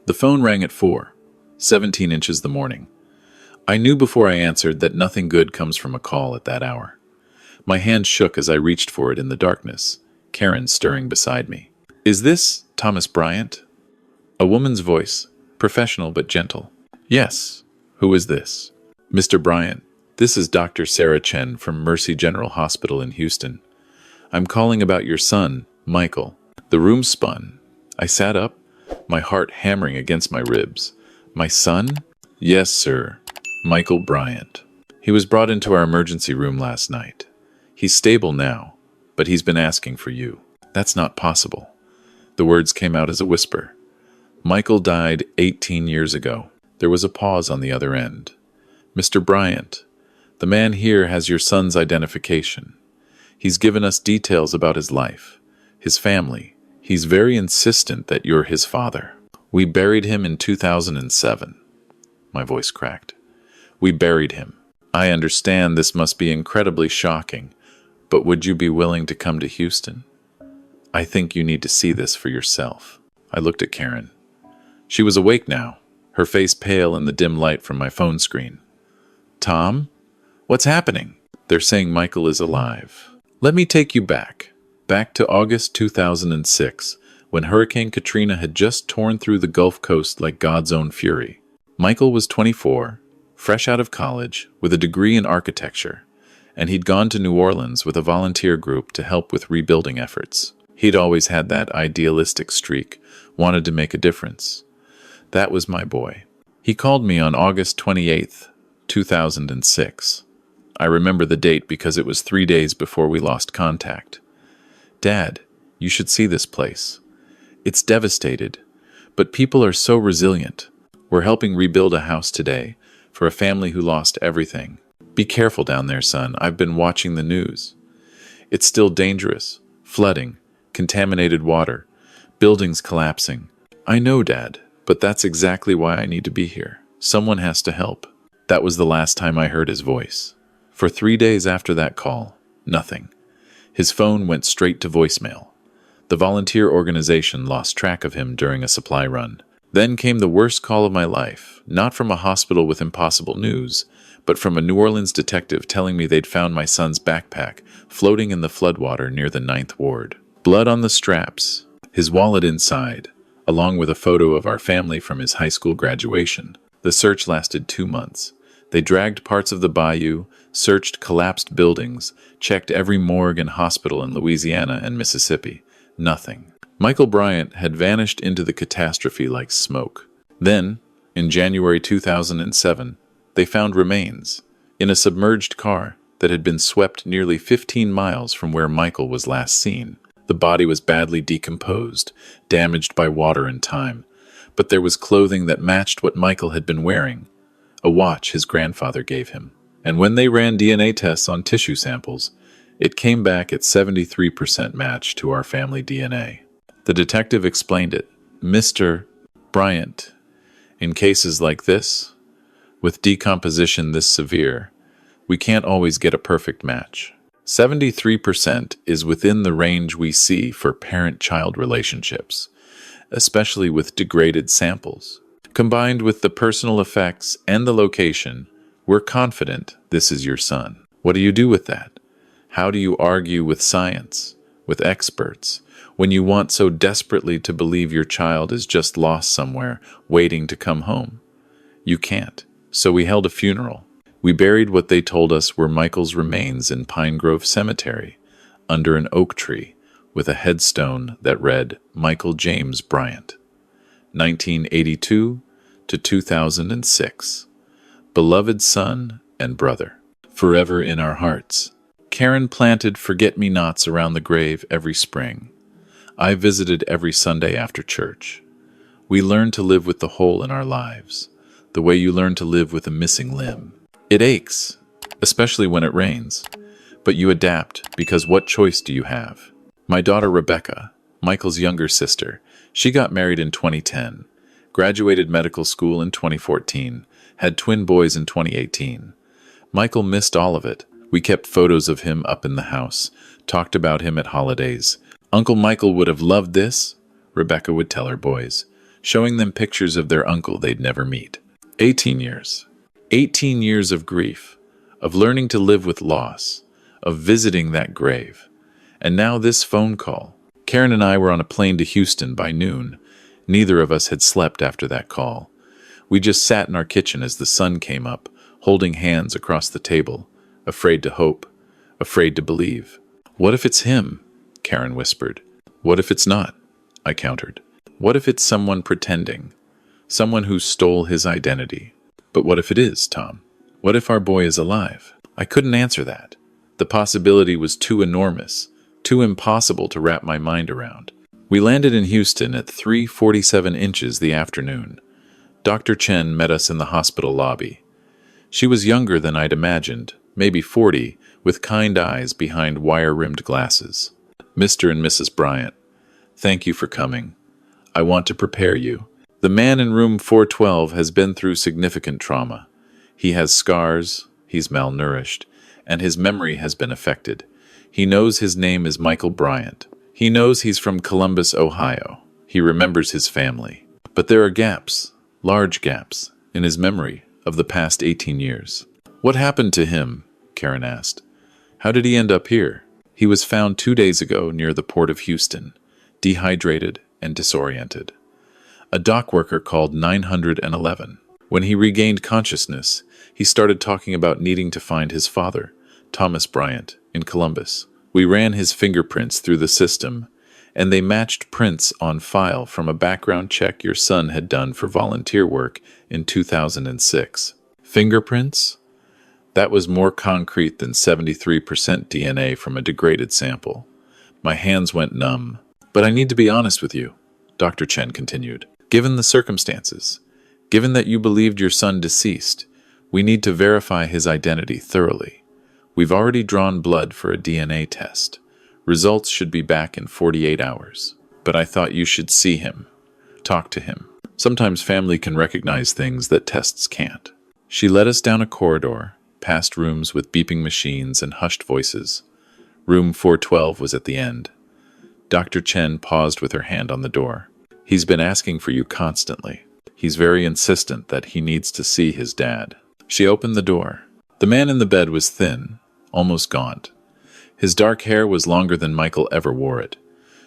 The phone rang at 4:17 inches the morning. I knew before I answered that nothing good comes from a call at that hour. My hand shook as I reached for it in the darkness, Karen stirring beside me. "Is this Thomas Bryant?" A woman's voice, professional but gentle. "Yes. Who is this?" "Mr. Bryant, this is Dr. Sarah Chen from Mercy General Hospital in Houston. I'm calling about your son, Michael." The room spun. I sat up, my heart hammering against my ribs. "My son?" "Yes, sir. Michael Bryant. He was brought into our emergency room last night. He's stable now, but he's been asking for you." "That's not possible." The words came out as a whisper. "Michael died 18 years ago." There was a pause on the other end. "Mr. Bryant, the man here has your son's identification. He's given us details about his life, his family. He's very insistent that you're his father." "We buried him in 2007. My voice cracked. "We buried him. I understand this must be incredibly shocking, but would you be willing to come to Houston? I think you need to see this for yourself." I looked at Karen. She was awake now, her face pale in the dim light from my phone screen. "Tom? What's happening?" "They're saying Michael is alive. Let me take you back to August 2006, when Hurricane Katrina had just torn through the Gulf Coast like God's own fury. Michael was 24, fresh out of college, with a degree in architecture, and he'd gone to New Orleans with a volunteer group to help with rebuilding efforts. He'd always had that idealistic streak, wanted to make a difference. That was my boy. He called me on August 28th, 2006. I remember the date because it was 3 days before we lost contact. "Dad, you should see this place. It's devastated, but people are so resilient. We're helping rebuild a house today for a family who lost everything. Be careful down there, son. I've been watching the news. It's still dangerous. Flooding, contaminated water, buildings collapsing." "I know, Dad, but that's exactly why I need to be here. Someone has to help." That was the last time I heard his voice. For 3 days after that call, nothing. His phone went straight to voicemail. The volunteer organization lost track of him during a supply run. Then came the worst call of my life, not from a hospital with impossible news, but from a New Orleans detective telling me they'd found my son's backpack floating in the floodwater near the 9th Ward. Blood on the straps, his wallet inside, along with a photo of our family from his high school graduation. The search lasted 2 months. They dragged parts of the bayou, searched collapsed buildings, checked every morgue and hospital in Louisiana and Mississippi. Nothing. Michael Bryant had vanished into the catastrophe like smoke. Then, in January 2007, they found remains in a submerged car that had been swept nearly 15 miles from where Michael was last seen. The body was badly decomposed, damaged by water and time, but there was clothing that matched what Michael had been wearing, a watch his grandfather gave him. And when they ran DNA tests on tissue samples, it came back at 73% match to our family DNA. The detective explained it. "Mr. Bryant, in cases like this, with decomposition this severe, we can't always get a perfect match. 73% is within the range we see for parent-child relationships, especially with degraded samples. Combined with the personal effects and the location, we're confident this is your son." What do you do with that? How do you argue with science, with experts, when you want so desperately to believe your child is just lost somewhere, waiting to come home? You can't. So we held a funeral. We buried what they told us were Michael's remains in Pine Grove Cemetery, under an oak tree, with a headstone that read Michael James Bryant, 1982 to 2006. Beloved son and brother, forever in our hearts. Karen planted forget-me-nots around the grave every spring. I visited every Sunday after church. We learned to live with the hole in our lives, the way you learn to live with a missing limb. It aches, especially when it rains, but you adapt because what choice do you have? My daughter Rebecca, Michael's younger sister, she got married in 2010, graduated medical school in 2014, had twin boys in 2018. Michael missed all of it. We kept photos of him up in the house, talked about him at holidays. "Uncle Michael would have loved this," Rebecca would tell her boys. showing them pictures of their uncle they'd never meet. 18 years. 18 years of grief, of learning to live with loss, of visiting that grave. And now this phone call. Karen and I were on a plane to Houston by noon. Neither of us had slept after that call. We just sat in our kitchen as the sun came up, holding hands across the table, afraid to hope, afraid to believe. What if it's him? Karen whispered. What if it's not? I countered. What if it's someone pretending? Someone who stole his identity? But what if it is, Tom? What if our boy is alive? I couldn't answer that. The possibility was too enormous, too impossible to wrap my mind around. We landed in Houston at 3:47 inches the afternoon. Dr. Chen met us in the hospital lobby. She was younger than I'd imagined, maybe 40, with kind eyes behind wire-rimmed glasses. Mr. and Mrs. Bryant, thank you for coming. I want to prepare you. The man in room 412 has been through significant trauma. He has scars, he's malnourished, and his memory has been affected. He knows his name is Michael Bryant. He knows he's from Columbus, Ohio. He remembers his family. But there are gaps, large gaps, in his memory of the past 18 years. What happened to him? Karen asked. How did he end up here? He was found 2 days ago near the port of Houston, dehydrated and disoriented. A dock worker called 911. When he regained consciousness, he started talking about needing to find his father, Thomas Bryant, in Columbus. We ran his fingerprints through the system, and they matched prints on file from a background check your son had done for volunteer work in 2006. Fingerprints? That was more concrete than 73% DNA from a degraded sample. My hands went numb. But I need to be honest with you, Dr. Chen continued. Given the circumstances, given that you believed your son deceased, we need to verify his identity thoroughly. We've already drawn blood for a DNA test. Results should be back in 48 hours. But I thought you should see him. Talk to him. Sometimes family can recognize things that tests can't. She led us down a corridor, past rooms with beeping machines and hushed voices. Room 412 was at the end. Dr. Chen paused with her hand on the door. He's been asking for you constantly. He's very insistent that he needs to see his dad. She opened the door. The man in the bed was thin, almost gaunt. His dark hair was longer than Michael ever wore it,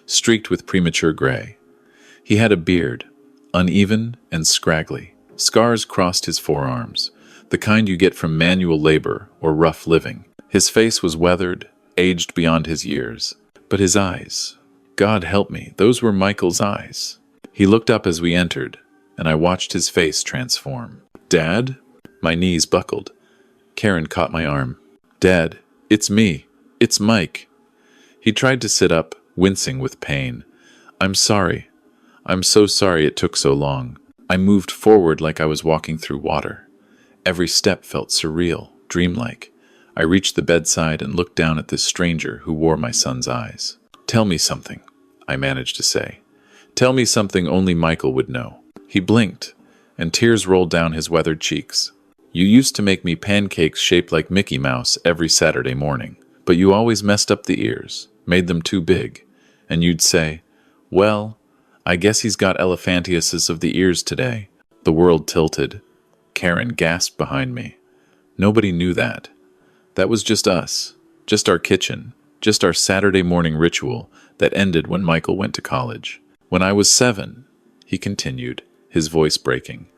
streaked with premature gray. He had a beard, uneven and scraggly. Scars crossed his forearms, the kind you get from manual labor or rough living. His face was weathered, aged beyond his years. But his eyes, God help me, those were Michael's eyes. He looked up as we entered, and I watched his face transform. Dad? My knees buckled. Karen caught my arm. Dad, it's me. It's Mike. He tried to sit up, wincing with pain. I'm sorry. I'm so sorry it took so long. I moved forward like I was walking through water. Every step felt surreal, dreamlike. I reached the bedside and looked down at this stranger who wore my son's eyes. Tell me something, I managed to say. Tell me something only Michael would know. He blinked, and tears rolled down his weathered cheeks. You used to make me pancakes shaped like Mickey Mouse every Saturday morning, but you always messed up the ears, made them too big, and you'd say, well, I guess he's got elephantiasis of the ears today. The world tilted. Karen gasped behind me. Nobody knew that. That was just us, just our kitchen, just our Saturday morning ritual that ended when Michael went to college. When I was 7, he continued, his voice breaking,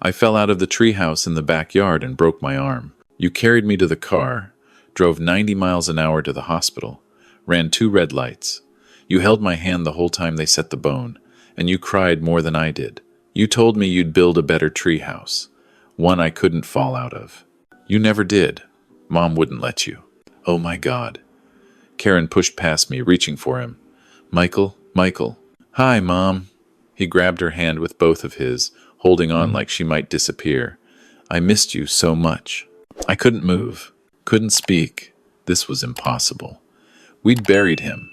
I fell out of the treehouse in the backyard and broke my arm. You carried me to the car, drove 90 miles an hour to the hospital, ran 2 red lights. You held my hand the whole time they set the bone, and you cried more than I did. You told me you'd build a better treehouse, one I couldn't fall out of. You never did. Mom wouldn't let you. Oh my God. Karen pushed past me, reaching for him. Michael. Hi, Mom. He grabbed her hand with both of his, holding on like she might disappear. I missed you so much. I couldn't move, couldn't speak. This was impossible. We'd buried him.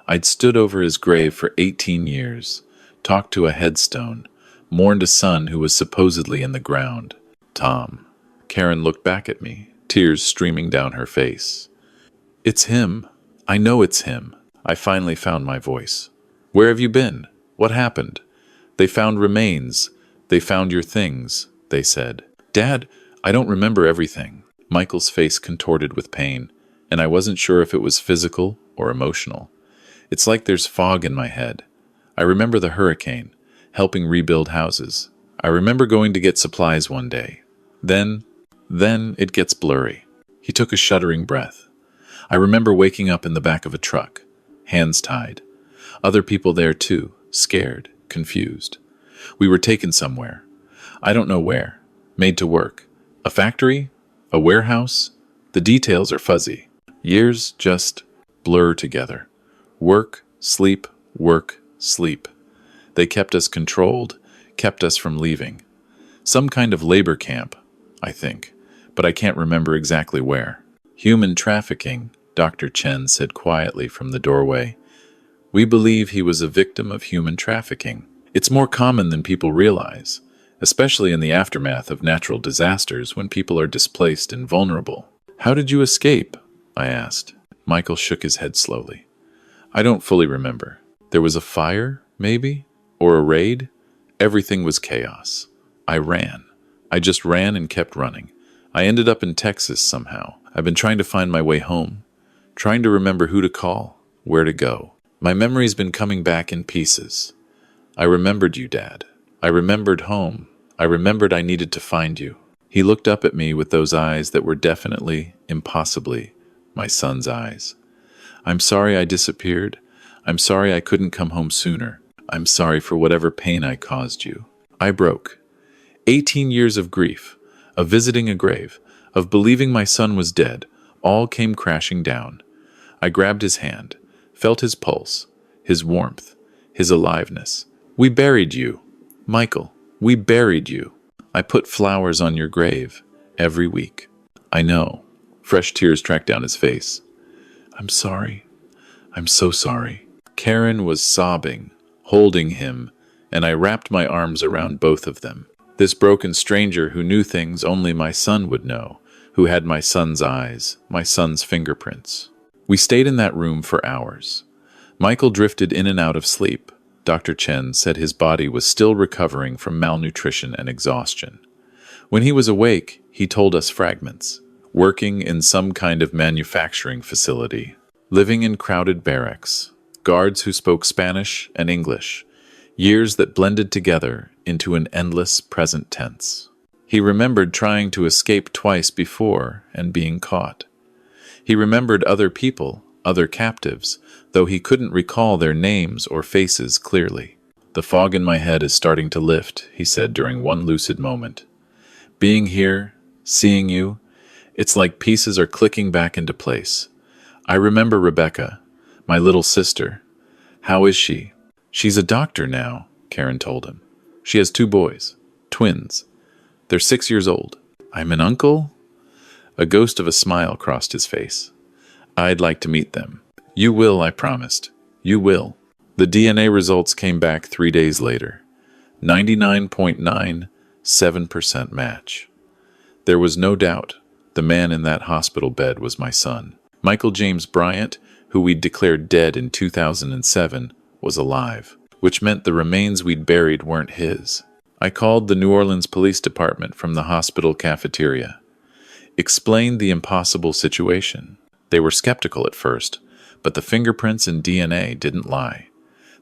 I'd stood over his grave for 18 years, talked to a headstone, mourned a son who was supposedly in the ground. Tom. Karen looked back at me, tears streaming down her face. It's him. I know it's him. I finally found my voice. Where have you been? What happened? They found remains. They found your things, they said. Dad, I don't remember everything. Michael's face contorted with pain, and I wasn't sure if it was physical or emotional. It's like there's fog in my head. I remember the hurricane, helping rebuild houses. I remember going to get supplies one day. Then it gets blurry. He took a shuddering breath. I remember waking up in the back of a truck, hands tied. Other people there too, scared, confused. We were taken somewhere. I don't know where. Made to work. A factory? A warehouse? The details are fuzzy. Years just blur together. Work, sleep, work, sleep. They kept us controlled, kept us from leaving. Some kind of labor camp, I think, but I can't remember exactly where. Human trafficking, Dr. Chen said quietly from the doorway. We believe he was a victim of human trafficking. It's more common than people realize, especially in the aftermath of natural disasters when people are displaced and vulnerable. How did you escape? I asked. Michael shook his head slowly. I don't fully remember. There was a fire, maybe? Or a raid? Everything was chaos. I ran. I just ran and kept running. I ended up in Texas somehow. I've been trying to find my way home, trying to remember who to call, where to go. My memory's been coming back in pieces. I remembered you, Dad. I remembered home. I remembered I needed to find you. He looked up at me with those eyes that were definitely, impossibly, my son's eyes. I'm sorry I disappeared. I'm sorry I couldn't come home sooner. I'm sorry for whatever pain I caused you. I broke. 18 years of grief, of visiting a grave, of believing my son was dead, all came crashing down. I grabbed his hand, felt his pulse, his warmth, his aliveness. We buried you. Michael, we buried you. I put flowers on your grave every week. I know. Fresh tears tracked down his face. I'm sorry. I'm so sorry. Karen was sobbing, holding him, and I wrapped my arms around both of them. This broken stranger who knew things only my son would know, who had my son's eyes, my son's fingerprints. We stayed in that room for hours. Michael drifted in and out of sleep. Dr. Chen said his body was still recovering from malnutrition and exhaustion. When he was awake, he told us fragments. Working in some kind of manufacturing facility. Living in crowded barracks. Guards who spoke Spanish and English. Years that blended together into an endless present tense. He remembered trying to escape twice before and being caught. He remembered other people, other captives, though he couldn't recall their names or faces clearly. The fog in my head is starting to lift, he said during one lucid moment. Being here, seeing you, it's like pieces are clicking back into place. I remember Rebecca, my little sister. How is she? She's a doctor now, Karen told him. She has 2 boys, twins. They're 6 years old. I'm an uncle? A ghost of a smile crossed his face. I'd like to meet them. You will, I promised. You will. The DNA results came back 3 days later. 99.97% match. There was no doubt the man in that hospital bed was my son. Michael James Bryant, who we'd declared dead in 2007, was alive, which meant the remains we'd buried weren't his. I called the New Orleans Police Department from the hospital cafeteria. Explained the impossible situation. They were skeptical at first, but the fingerprints and DNA didn't lie.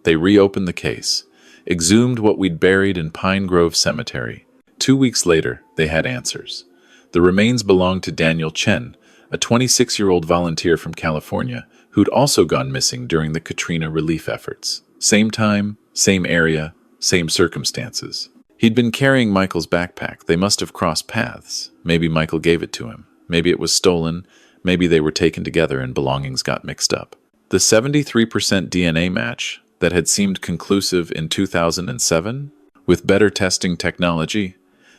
They reopened the case, exhumed what we'd buried in Pine Grove Cemetery. 2 weeks later, they had answers. The remains belonged to Daniel Chen, a 26-year-old volunteer from California who'd also gone missing during the Katrina relief efforts. Same time, same area, same circumstances. He'd been carrying Michael's backpack. They must have crossed paths. Maybe Michael gave it to him. Maybe it was stolen. Maybe they were taken together and belongings got mixed up. The 73% DNA match that had seemed conclusive in 2007, with better testing technology,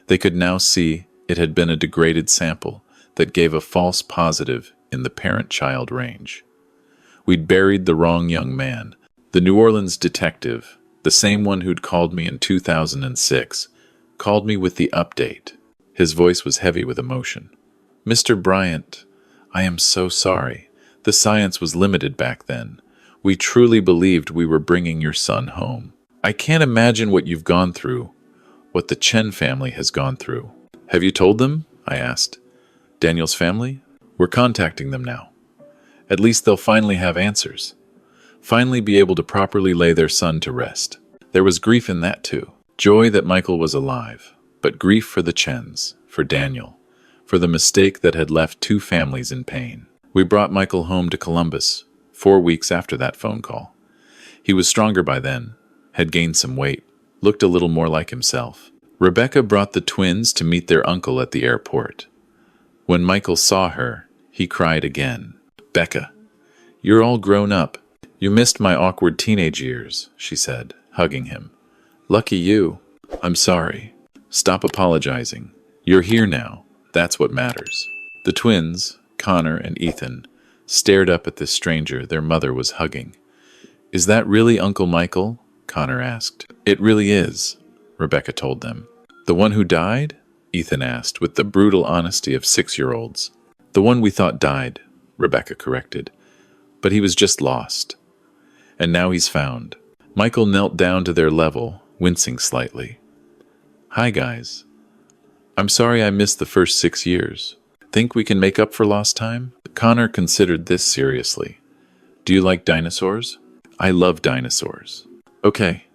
they could now see it had been a degraded sample that gave a false positive in the parent-child range. We'd buried the wrong young man. The New Orleans detective, the same one who'd called me in 2006, called me with the update. His voice was heavy with emotion. Mr. Bryant, I am so sorry. The science was limited back then. We truly believed we were bringing your son home. I can't imagine what you've gone through, what the Chen family has gone through. Have you told them? I asked. Daniel's family? We're contacting them now. At least they'll finally have answers. Finally be able to properly lay their son to rest. There was grief in that too. Joy that Michael was alive, but grief for the Chens, for Daniel, for the mistake that had left two families in pain. We brought Michael home to Columbus 4 weeks after that phone call. He was stronger by then, had gained some weight, looked a little more like himself. Rebecca brought the twins to meet their uncle at the airport. When Michael saw her, he cried again. Becca, you're all grown up. You missed my awkward teenage years, she said, hugging him. Lucky you. I'm sorry. Stop apologizing. You're here now. That's what matters. The twins, Connor and Ethan, stared up at this stranger their mother was hugging. Is that really Uncle Michael? Connor asked. It really is, Rebecca told them. The one who died? Ethan asked, with the brutal honesty of 6-year-olds. The one we thought died, Rebecca corrected. But he was just lost. And now he's found. Michael knelt down to their level, wincing slightly. Hi, guys. I'm sorry I missed the first 6 years. Think we can make up for lost time? Connor considered this seriously. Do you like dinosaurs? I love dinosaurs. Okay,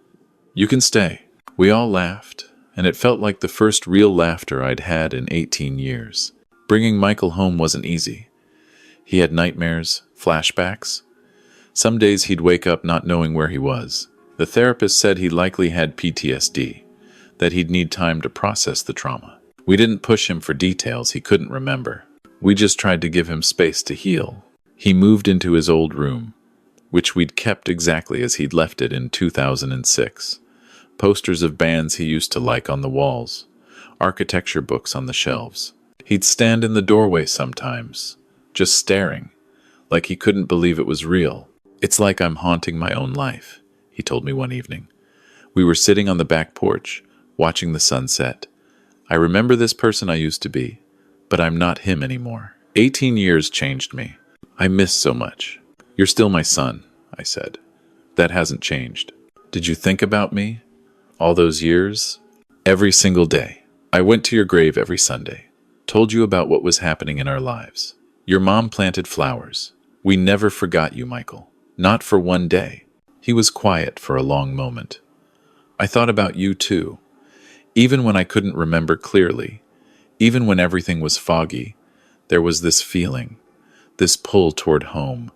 you can stay. We all laughed, and it felt like the first real laughter I'd had in 18 years. Bringing Michael home wasn't easy. He had nightmares, flashbacks. Some days he'd wake up not knowing where he was. The therapist said he likely had PTSD, that he'd need time to process the trauma. We didn't push him for details he couldn't remember. We just tried to give him space to heal. He moved into his old room, which we'd kept exactly as he'd left it in 2006. Posters of bands he used to like on the walls, architecture books on the shelves. He'd stand in the doorway sometimes, just staring, like he couldn't believe it was real. It's like I'm haunting my own life, he told me one evening. We were sitting on the back porch, watching the sunset. I remember this person I used to be, but I'm not him anymore. 18 years changed me. I miss so much. You're still my son, I said. That hasn't changed. Did you think about me? All those years? Every single day. I went to your grave every Sunday. Told you about what was happening in our lives. Your mom planted flowers. We never forgot you, Michael. Not for one day. He was quiet for a long moment. I thought about you too. Even when I couldn't remember clearly, even when everything was foggy, there was this feeling, this pull toward home,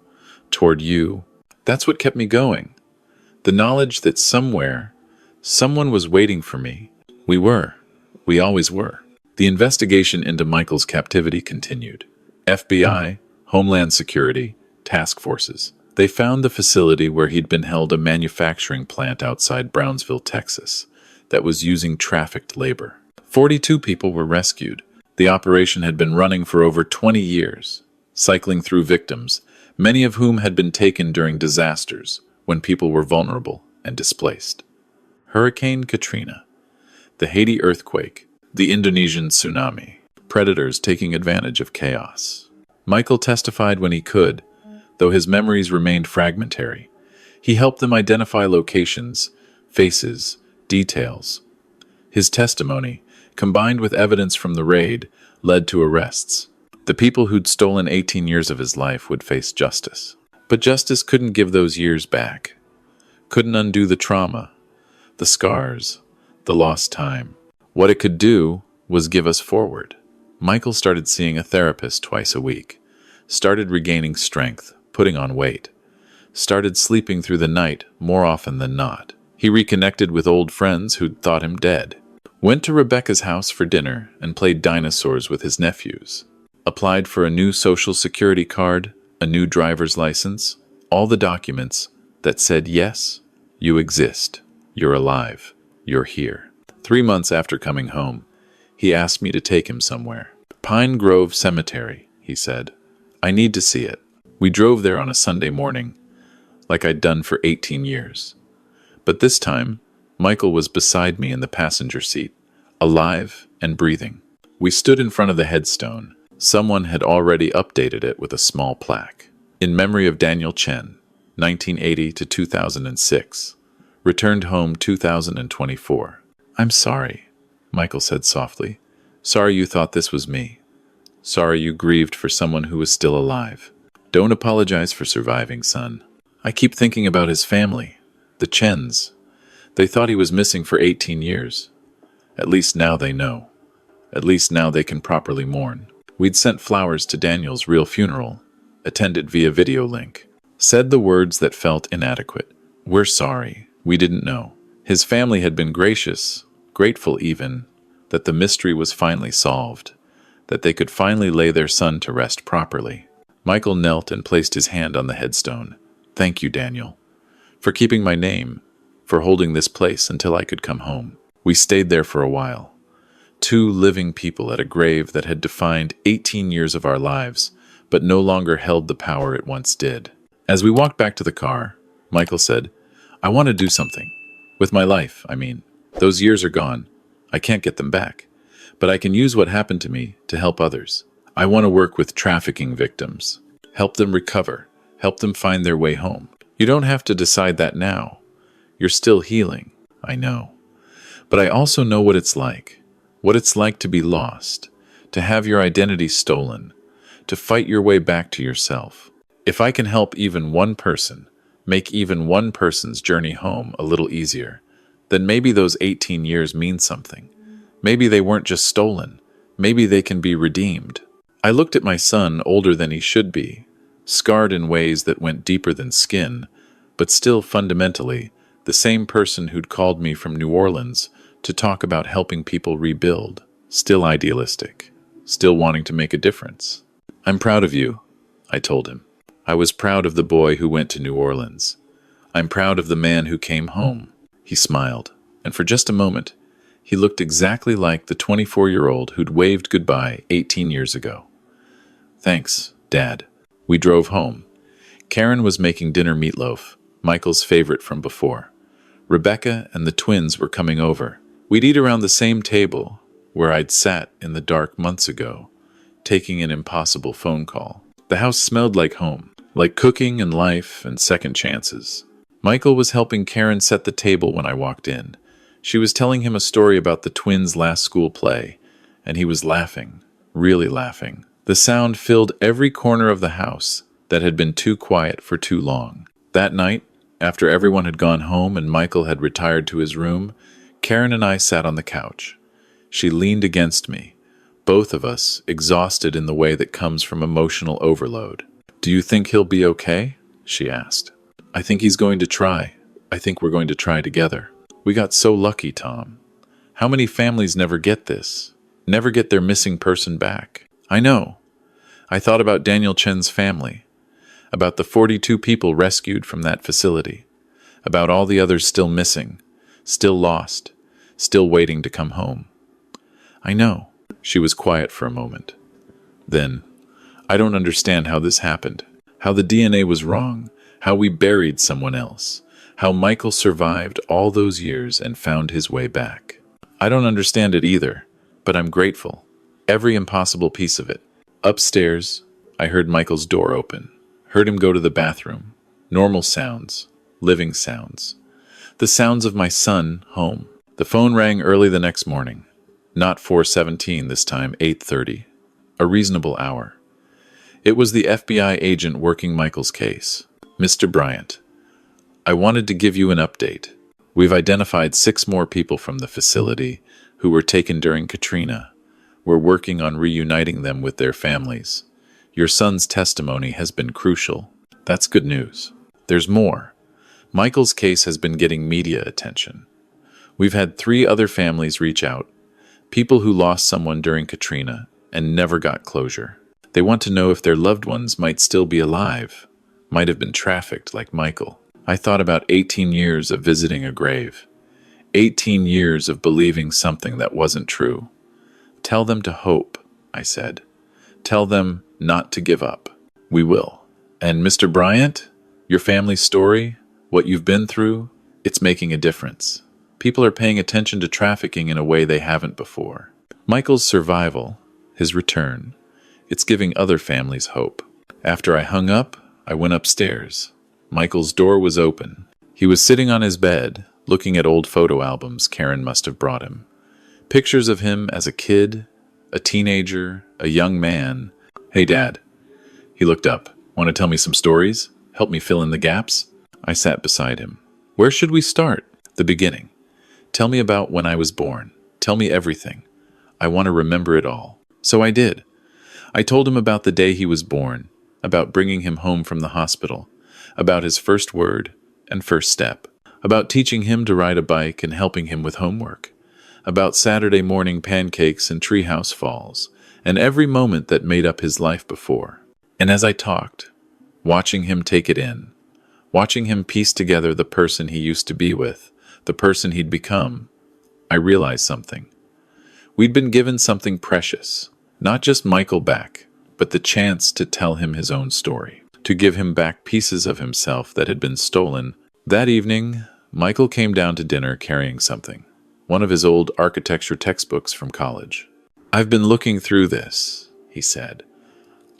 toward you. That's what kept me going. The knowledge that somewhere, someone was waiting for me. We always were. The investigation into Michael's captivity continued. FBI, Homeland Security, task forces. They found the facility where he'd been held, a manufacturing plant outside Brownsville, Texas, that was using trafficked labor. 42 people were rescued. The operation had been running for over 20 years, cycling through victims, many of whom had been taken during disasters when people were vulnerable and displaced. Hurricane Katrina, the Haiti earthquake, the Indonesian tsunami, predators taking advantage of chaos. Michael testified when he could, though his memories remained fragmentary. He helped them identify locations, faces, details. His testimony, combined with evidence from the raid, led to arrests. The people who'd stolen 18 years of his life would face justice. But justice couldn't give those years back. Couldn't undo the trauma, the scars, the lost time. What it could do was give us forward. Michael started seeing a therapist twice a week, started regaining strength, putting on weight, started sleeping through the night more often than not. He reconnected with old friends who'd thought him dead, went to Rebecca's house for dinner and played dinosaurs with his nephews, applied for a new social security card, a new driver's license, all the documents that said, yes, you exist, you're alive, you're here. 3 months after coming home, he asked me to take him somewhere. Pine Grove Cemetery, he said. I need to see it. We drove there on a Sunday morning, like I'd done for 18 years. But this time, Michael was beside me in the passenger seat, alive and breathing. We stood in front of the headstone. Someone had already updated it with a small plaque. In memory of Daniel Chen, 1980 to 2006. Returned home 2024. I'm sorry, Michael said softly. Sorry you thought this was me. Sorry you grieved for someone who was still alive. Don't apologize for surviving, son. I keep thinking about his family, the Chens. They thought he was missing for 18 years. At least now they know. At least now they can properly mourn. We'd sent flowers to Daniel's real funeral, attended via video link. Said the words that felt inadequate. We're sorry. We didn't know. His family had been gracious, grateful even, that the mystery was finally solved, that they could finally lay their son to rest properly. Michael knelt and placed his hand on the headstone. Thank you, Daniel, for keeping my name, for holding this place until I could come home. We stayed there for a while. 2 living people at a grave that had defined 18 years of our lives, but no longer held the power it once did. As we walked back to the car, Michael said, I want to do something. With my life, I mean. Those years are gone. I can't get them back. But I can use what happened to me to help others. I want to work with trafficking victims. Help them recover. Help them find their way home. You don't have to decide that now. You're still healing. I know. But I also know what it's like. What it's like to be lost. To have your identity stolen. To fight your way back to yourself. If I can help even one person, make even one person's journey home a little easier, then maybe those 18 years mean something. Maybe they weren't just stolen. Maybe they can be redeemed. I looked at my son, older than he should be, scarred in ways that went deeper than skin, but still fundamentally the same person who'd called me from New Orleans to talk about helping people rebuild, still idealistic, still wanting to make a difference. I'm proud of you, I told him. I was proud of the boy who went to New Orleans. I'm proud of the man who came home. He smiled, and for just a moment, he looked exactly like the 24-year-old who'd waved goodbye 18 years ago. Thanks, Dad. We drove home. Karen was making dinner meatloaf, Michael's favorite from before. Rebecca and the twins were coming over. We'd eat around the same table where I'd sat in the dark months ago, taking an impossible phone call. The house smelled like home, like cooking and life and second chances. Michael was helping Karen set the table when I walked in. She was telling him a story about the twins' last school play, and he was laughing, really laughing. The sound filled every corner of the house that had been too quiet for too long. That night, after everyone had gone home and Michael had retired to his room, Karen and I sat on the couch. She leaned against me, both of us exhausted in the way that comes from emotional overload. Do you think he'll be okay? She asked. I think he's going to try. I think we're going to try together. We got so lucky, Tom. How many families never get this? Never get their missing person back? I know. I thought about Daniel Chen's family, about the 42 people rescued from that facility, about all the others still missing, still lost, still waiting to come home. I know. She was quiet for a moment. Then, I don't understand how this happened, how the DNA was wrong, how we buried someone else, how Michael survived all those years and found his way back. I don't understand it either, but I'm grateful. Every impossible piece of it. Upstairs, I heard Michael's door open, heard him go to the bathroom. Normal sounds, living sounds. The sounds of my son home. The phone rang early the next morning. Not 4:17 this time, 8:30. A reasonable hour. It was the FBI agent working Michael's case. Mr. Bryant, I wanted to give you an update. We've identified 6 more people from the facility who were taken during Katrina. We're working on reuniting them with their families. Your son's testimony has been crucial. That's good news. There's more. Michael's case has been getting media attention. We've had 3 other families reach out, people who lost someone during Katrina and never got closure. They want to know if their loved ones might still be alive, might have been trafficked like Michael. I thought about 18 years of visiting a grave, 18 years of believing something that wasn't true. Tell them to hope, I said. Tell them not to give up. We will. And Mr. Bryant, your family's story, what you've been through, it's making a difference. People are paying attention to trafficking in a way they haven't before. Michael's survival, his return, it's giving other families hope. After I hung up, I went upstairs. Michael's door was open. He was sitting on his bed, looking at old photo albums Karen must have brought him. Pictures of him as a kid, a teenager, a young man. "Hey, Dad." He looked up. "Want to tell me some stories? Help me fill in the gaps?" I sat beside him. "Where should we start?" "The beginning. Tell me about when I was born. Tell me everything. I want to remember it all." So I did. I told him about the day he was born, about bringing him home from the hospital, about his first word and first step, about teaching him to ride a bike and helping him with homework, about Saturday morning pancakes and treehouse falls, and every moment that made up his life before. And as I talked, watching him take it in, watching him piece together the person he used to be with, the person he'd become, I realized something. We'd been given something precious, not just Michael back, but the chance to tell him his own story, to give him back pieces of himself that had been stolen. That evening, Michael came down to dinner carrying something, one of his old architecture textbooks from college. "I've been looking through this," he said.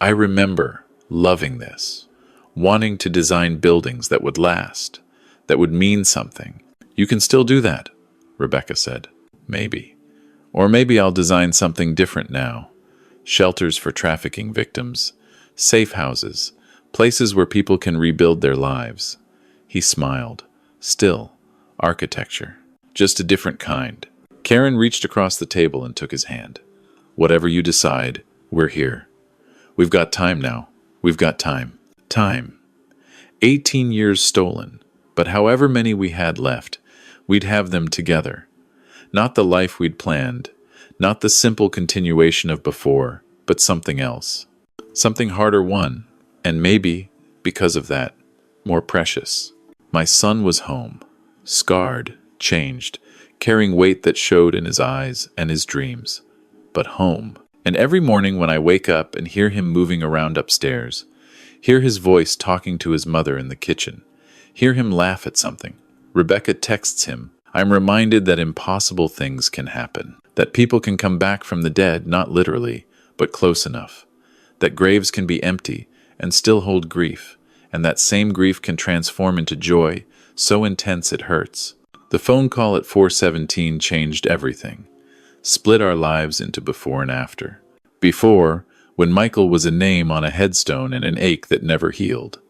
"I remember loving this, wanting to design buildings that would last, that would mean something." "You can still do that," Rebecca said. "Maybe. Or maybe I'll design something different now. Shelters for trafficking victims, safe houses, places where people can rebuild their lives." He smiled. "Still, architecture. Just a different kind." Karen reached across the table and took his hand. "Whatever you decide, we're here. We've got time now. We've got time. Time. 18 years stolen, but however many we had left, we'd have them together. Not the life we'd planned, not the simple continuation of before, but something else. Something harder won, and maybe, because of that, more precious. My son was home, scarred, changed, carrying weight that showed in his eyes and his dreams. But home. And every morning when I wake up and hear him moving around upstairs, hear his voice talking to his mother in the kitchen, hear him laugh at something, Rebecca texts him, I'm reminded that impossible things can happen, that people can come back from the dead, not literally, but close enough, that graves can be empty and still hold grief, and that same grief can transform into joy, so intense it hurts. The phone call at 4:17 changed everything, split our lives into before and after. Before, when Michael was a name on a headstone and an ache that never healed.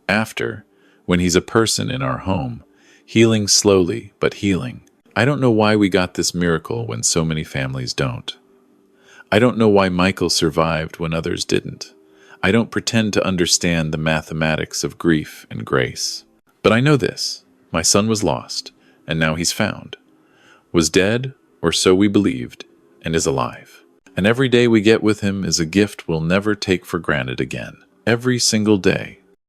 After, when he's a person in our home, healing slowly, but healing. I don't know why we got this miracle when so many families don't. I don't know why Michael survived when others didn't. I don't pretend to understand the mathematics of grief and grace. But I know this. My son was lost, and now he's found. Was dead, or so we believed, and is alive. And every day we get with him is a gift we'll never take for granted again. Every single day.